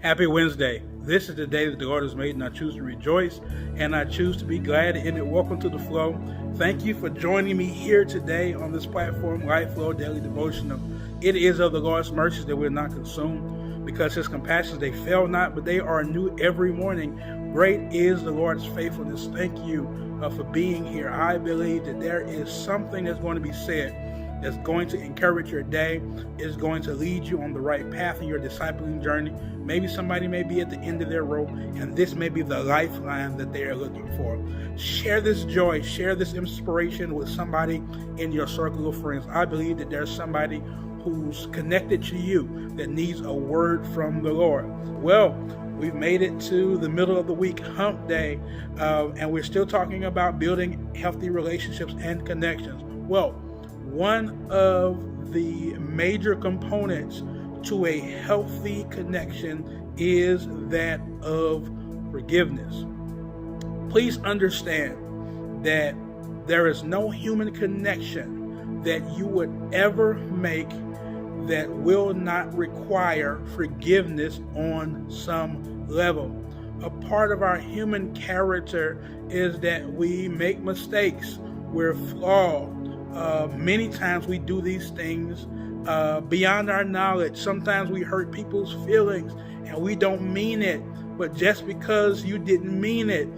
Happy Wednesday. This is the day that the Lord has made, and I choose to rejoice, and I choose to be glad in it. Welcome to the Flow. Thank you for joining me here today on this platform, Life Flow Daily Devotional. It is of the Lord's mercies that we're not consumed, because His compassions, they fail not, but they are new every morning. Great is the Lord's faithfulness. Thank you for being here. I believe that there is something that's going to be said that's going to encourage your day, is going to lead you on the right path in your discipling journey. Maybe somebody may be at the end of their rope, and this may be the lifeline that they are looking for. Share this joy, share this inspiration with somebody in your circle of friends. I believe that there's somebody who's connected to you that needs a word from the Lord. Well, we've made it to the middle of the week, hump day, and we're still talking about building healthy relationships and connections. Well, one of the major components to a healthy connection is that of forgiveness. Please understand that there is no human connection that you would ever make that will not require forgiveness on some level. A part of our human character is that we make mistakes. We're flawed. Many times we do these things beyond our knowledge. Sometimes we hurt people's feelings and we don't mean it. But just because you didn't mean it,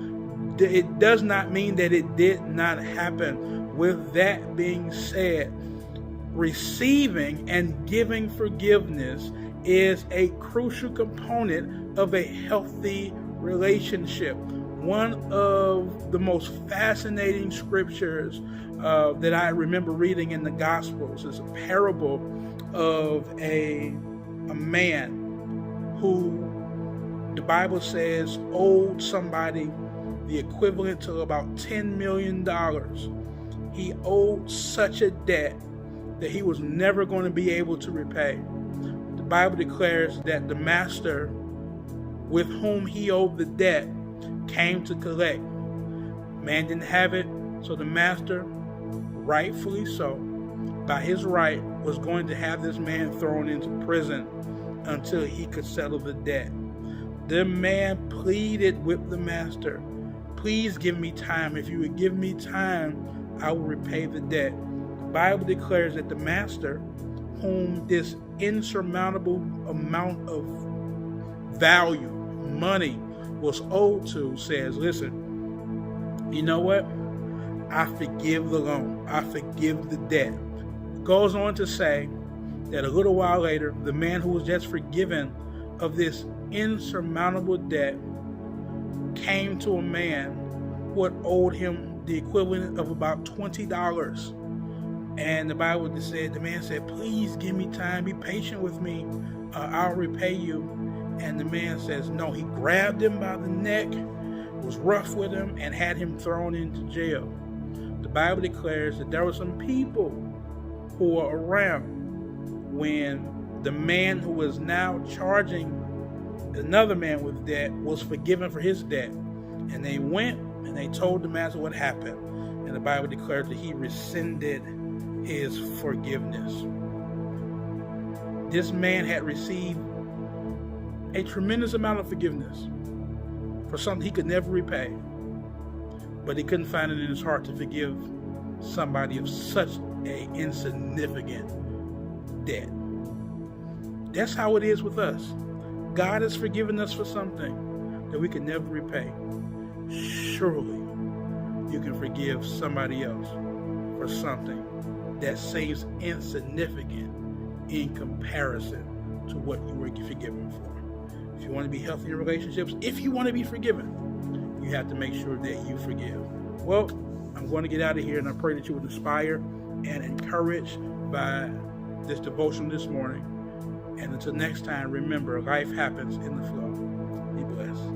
it does not mean that it did not happen. With that being said, receiving and giving forgiveness is a crucial component of a healthy relationship. One of the most fascinating scriptures that I remember reading in the Gospels is a parable of a man who the Bible says owed somebody the equivalent to about $10 million. He owed such a debt that he was never going to be able to repay. The Bible declares that the master with whom he owed the debt came to collect. Man didn't have it, so the master, rightfully so, by his right, was going to have this man thrown into prison until he could settle the debt. The man pleaded with the master, "Please give me time. If you would give me time, I will repay the debt." The Bible declares that the master, whom this insurmountable amount of value, money, was owed to, says, "Listen, you know what? I forgive the loan. I forgive the debt." It goes on to say that a little while later, the man who was just forgiven of this insurmountable debt came to a man who had owed him the equivalent of about $20. And the Bible said, the man said, "Please give me time. Be patient with me. I'll repay you." And the man says no. He grabbed him by the neck, was rough with him, and had him thrown into jail. The Bible declares that there were some people who were around when the man who was now charging another man with debt was forgiven for his debt. And they went and they told the master what happened. And the Bible declares that he rescinded his forgiveness. This man had received a tremendous amount of forgiveness for something he could never repay, but he couldn't find it in his heart to forgive somebody of such an insignificant debt. That's how it is with us. God has forgiven us for something that we could never repay. Surely you can forgive somebody else for something that seems insignificant in comparison to what you were forgiven for. If you want to be healthy in relationships, if you want to be forgiven, you have to make sure that you forgive. Well, I'm going to get out of here, and I pray that you will inspire and encouraged by this devotion this morning. And until next time, remember, life happens in the flow. Be blessed.